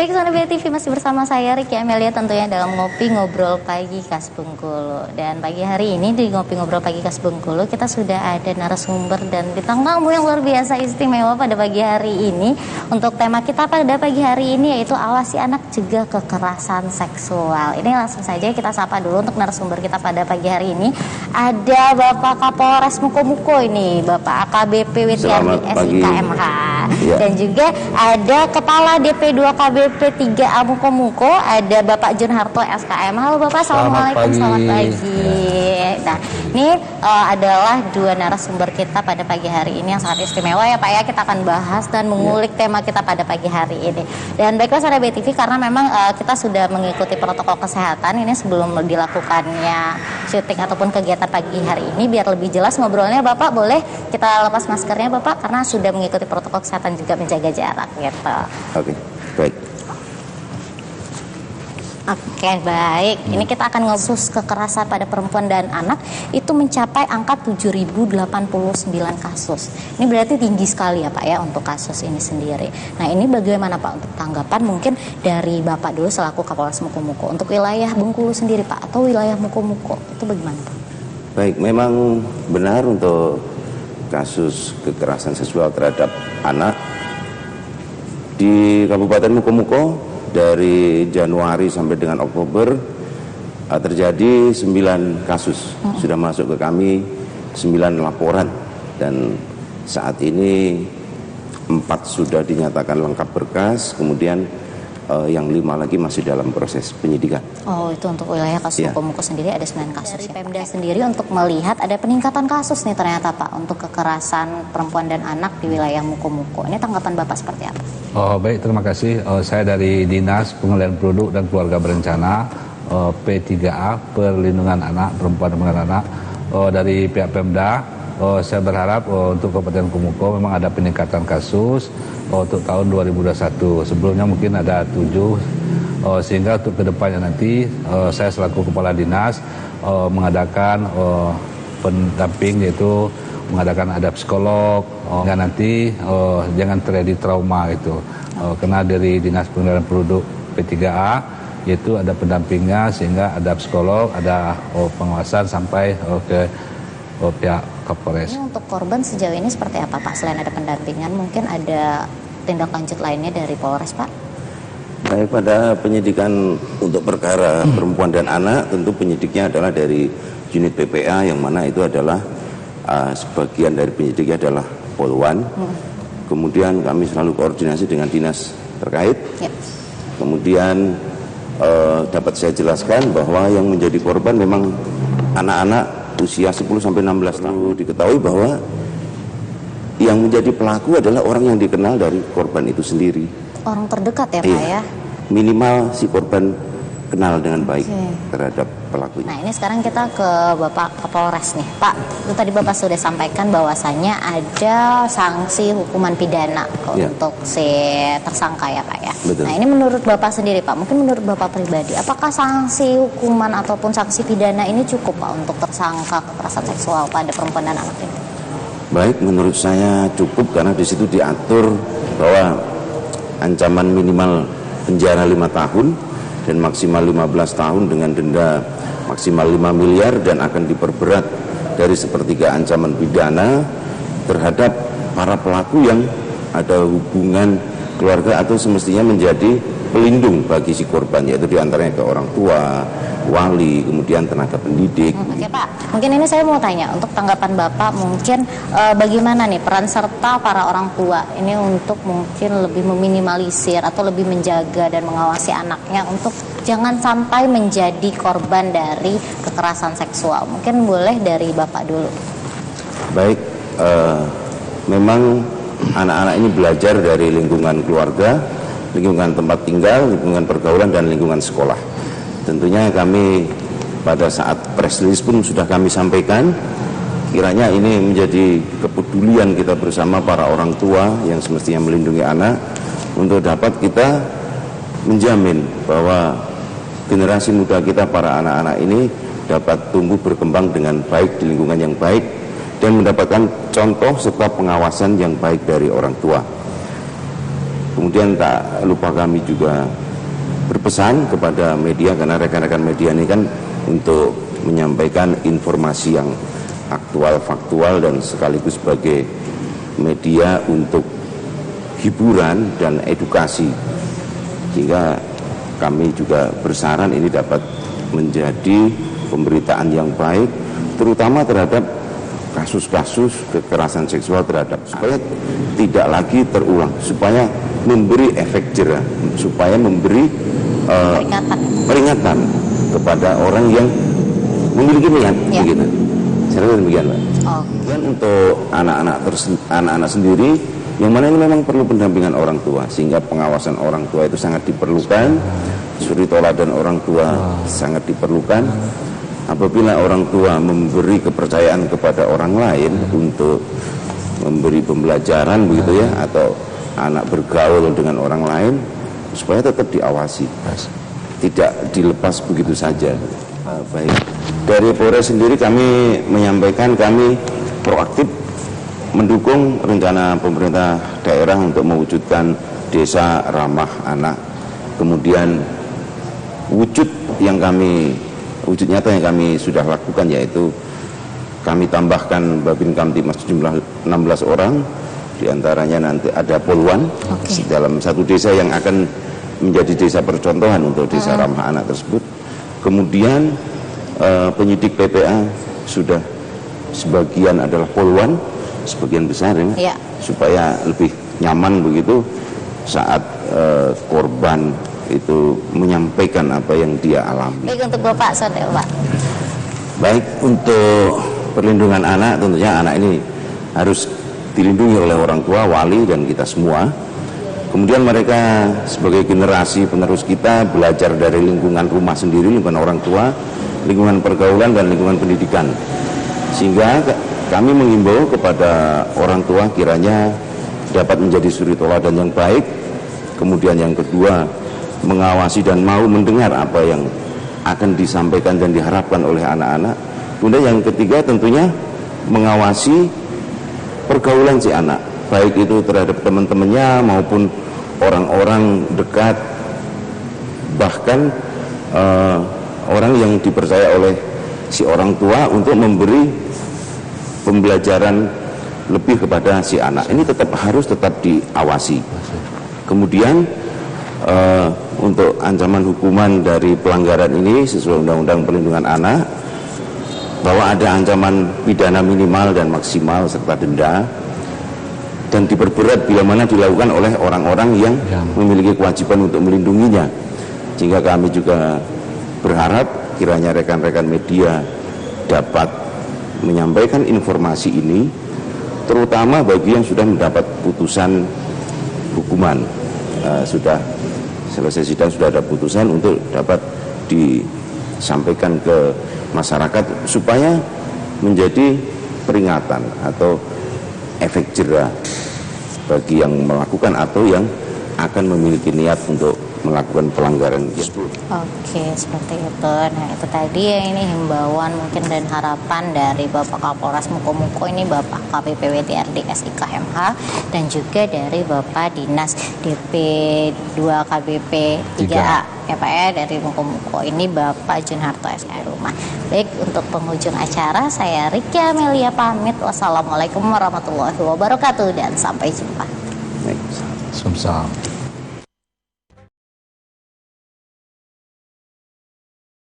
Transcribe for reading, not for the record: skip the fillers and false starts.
Baik, Sobat TV masih bersama saya Ricky Amelia tentunya dalam Ngopi Ngobrol Pagi Khas Bengkulu. Dan pagi hari ini di Ngopi Ngobrol Pagi Khas Bengkulu kita sudah ada narasumber dan bintang tamu yang luar biasa istimewa pada pagi hari ini. Untuk tema kita pada pagi hari ini yaitu awasi anak cegah kekerasan seksual. Ini langsung saja kita sapa dulu untuk narasumber kita pada pagi hari ini. Ada Bapak Kapolres Mukomuko ini, Bapak AKBP Witiardi SIKMH. Ya. Dan juga ada Kepala DP2 KBP 3A Mukomuko, ada Bapak Jun Harto SKM. Halo Bapak, Assalamualaikum, selamat pagi. Nah, ini adalah dua narasumber kita pada pagi hari ini yang sangat istimewa ya Pak ya. Kita akan bahas dan mengulik tema kita pada pagi hari ini. Dan baiklah Sobat BTV, karena memang kita sudah mengikuti protokol kesehatan ini sebelum dilakukannya syuting ataupun kegiatan pagi hari ini. Biar lebih jelas ngobrolnya Bapak, boleh kita lepas maskernya Bapak karena sudah mengikuti protokol kesehatan juga menjaga jarak gitu. Oke, baik. Oke, baik. Ini kita akan ngesus kekerasan pada perempuan dan anak itu mencapai angka 7.089 kasus. Ini berarti tinggi sekali ya Pak ya untuk kasus ini sendiri. Nah, ini bagaimana Pak untuk tanggapan mungkin dari Bapak dulu selaku Kapolres Mukomuko untuk wilayah Bengkulu sendiri Pak atau wilayah Mukomuko itu bagaimana Pak? Baik, memang benar untuk kasus kekerasan seksual terhadap anak di Kabupaten Mukomuko dari Januari sampai dengan Oktober terjadi 9 kasus. Sudah masuk ke kami 9 laporan dan saat ini 4 sudah dinyatakan lengkap berkas, kemudian yang 5 lagi masih dalam proses penyidikan. Oh, itu untuk wilayah kasus Mukomuko sendiri ada 9 kasus. Dari Pemda sendiri untuk melihat ada peningkatan kasus nih ternyata Pak untuk kekerasan perempuan dan anak di wilayah Mukomuko. Ini tanggapan Bapak seperti apa? Oh, baik, terima kasih. Saya dari Dinas Pengendalian Produk dan Keluarga Berencana P3A Perlindungan Anak Perempuan dan Anak dari pihak Pemda. Saya berharap untuk Kabupaten Mukomuko memang ada peningkatan kasus untuk tahun 2021. Sebelumnya mungkin ada 7, sehingga untuk kedepannya nanti saya selaku Kepala Dinas mengadakan pendamping, yaitu mengadakan ada psikolog, dan nanti jangan terjadi trauma itu. Karena dari Dinas Pengendalian Produk P3A yaitu ada pendampingnya, sehingga ada psikolog, ada pengawasan sampai ke pihak Kapolres. Ini untuk korban sejauh ini seperti apa Pak? Selain ada pendampingan, mungkin ada tindak lanjut lainnya dari Polres Pak? Baik, pada penyidikan untuk perkara perempuan dan anak, tentu penyidiknya adalah dari unit PPA, yang mana itu adalah sebagian dari penyidiknya adalah Polwan. Kemudian kami selalu koordinasi dengan dinas terkait. Kemudian dapat saya jelaskan bahwa yang menjadi korban memang anak-anak usia 10-16 tahun. Diketahui bahwa yang menjadi pelaku adalah orang yang dikenal dari korban itu sendiri. Orang terdekat ya Pak ya? Minimal si korban kenal dengan baik terhadap pelakunya. Nah, ini sekarang kita ke Bapak Kapolres nih Pak. Itu tadi Bapak sudah sampaikan bahwasannya ada sanksi hukuman pidana untuk si tersangka ya Pak ya. Betul. Nah, ini menurut Bapak sendiri Pak, mungkin menurut Bapak pribadi, apakah sanksi hukuman ataupun sanksi pidana ini cukup Pak untuk tersangka kekerasan seksual pada perempuan dan anak ini? Baik, menurut saya cukup karena di situ diatur bahwa ancaman minimal penjara 5 tahun dan maksimal 15 tahun dengan denda maksimal 5 miliar dan akan diperberat dari sepertiga ancaman pidana terhadap para pelaku yang ada hubungan keluarga atau semestinya menjadi pelindung bagi si korban, yaitu diantaranya ke orang tua, wali, kemudian tenaga pendidik. Oke Pak, mungkin ini saya mau tanya untuk tanggapan Bapak mungkin bagaimana nih peran serta para orang tua ini untuk mungkin lebih meminimalisir atau lebih menjaga dan mengawasi anaknya untuk jangan sampai menjadi korban dari kekerasan seksual. Mungkin boleh dari Bapak dulu. Baik, memang anak-anak ini belajar dari lingkungan keluarga, lingkungan tempat tinggal, lingkungan pergaulan, dan lingkungan sekolah. Tentunya kami pada saat press release pun sudah kami sampaikan, kiranya ini menjadi kepedulian kita bersama para orang tua yang semestinya melindungi anak untuk dapat kita menjamin bahwa generasi muda kita, para anak-anak ini dapat tumbuh berkembang dengan baik di lingkungan yang baik dan mendapatkan contoh serta pengawasan yang baik dari orang tua. Kemudian tak lupa kami juga berpesan kepada media, karena rekan-rekan media ini kan untuk menyampaikan informasi yang aktual, faktual, dan sekaligus sebagai media untuk hiburan dan edukasi, sehingga kami juga bersaran ini dapat menjadi pemberitaan yang baik, terutama terhadap kasus-kasus kekerasan seksual terhadap, supaya tidak lagi terulang, supaya memberi efek jerah, supaya memberi peringatan kepada orang yang memiliki niat, begitu. Saya rasa demikian, Pak. Dan untuk anak-anak sendiri, yang mana ini memang perlu pendampingan orang tua, sehingga pengawasan orang tua itu sangat diperlukan, suri toladan orang tua sangat diperlukan. Apabila orang tua memberi kepercayaan kepada orang lain untuk memberi pembelajaran, begitu ya, atau anak bergaul dengan orang lain, supaya tetap diawasi, tidak dilepas begitu saja. Baik, dari Polres sendiri kami menyampaikan kami proaktif mendukung rencana pemerintah daerah untuk mewujudkan desa ramah anak. Kemudian wujud nyata yang kami sudah lakukan, yaitu kami tambahkan Babin Kamtibmas jumlah 16 orang, diantaranya nanti ada poluan dalam satu desa yang akan menjadi desa percontohan untuk desa ramah anak tersebut. Kemudian penyidik PPA sudah sebagian adalah poluan, sebagian besar ya, supaya lebih nyaman begitu saat korban itu menyampaikan apa yang dia alami. Baik, untuk Bapak, Pak. Baik, untuk perlindungan anak, tentunya anak ini harus dilindungi oleh orang tua, wali, dan kita semua. Kemudian mereka sebagai generasi penerus kita belajar dari lingkungan rumah sendiri, lingkungan orang tua, lingkungan pergaulan, dan lingkungan pendidikan. Sehingga kami mengimbau kepada orang tua kiranya dapat menjadi suri toladan yang baik. Kemudian yang kedua, mengawasi dan mau mendengar apa yang akan disampaikan dan diharapkan oleh anak-anak. Kemudian yang ketiga tentunya mengawasi pergaulan si anak, baik itu terhadap teman-temannya maupun orang-orang dekat, bahkan orang yang dipercaya oleh si orang tua untuk memberi pembelajaran lebih kepada si anak. Ini harus tetap diawasi. Kemudian untuk ancaman hukuman dari pelanggaran ini sesuai Undang-Undang Perlindungan Anak, bahwa ada ancaman pidana minimal dan maksimal serta denda, dan diperberat bila mana dilakukan oleh orang-orang yang memiliki kewajiban untuk melindunginya. Sehingga kami juga berharap kiranya rekan-rekan media dapat menyampaikan informasi ini, terutama bagi yang sudah mendapat putusan hukuman, sudah selesai sidang, sudah ada putusan, untuk dapat disampaikan ke masyarakat supaya menjadi peringatan atau efek jerah bagi yang melakukan atau yang akan memiliki niat untuk melakukan pelanggaran tersebut. Oke, seperti itu. Nah, itu tadi ya, ini himbauan mungkin dan harapan dari Bapak Kapolres Mukomuko, ini Bapak KPPW TRD SIK MH, dan juga dari Bapak Dinas DP2 KBP 3A ya Pak ya, dari Mukomuko ini Bapak Junharto SK Rumah. Baik, untuk penghujung acara saya Ricky Amelia pamit. Wassalamualaikum warahmatullahi wabarakatuh dan sampai jumpa. Baik. Salam.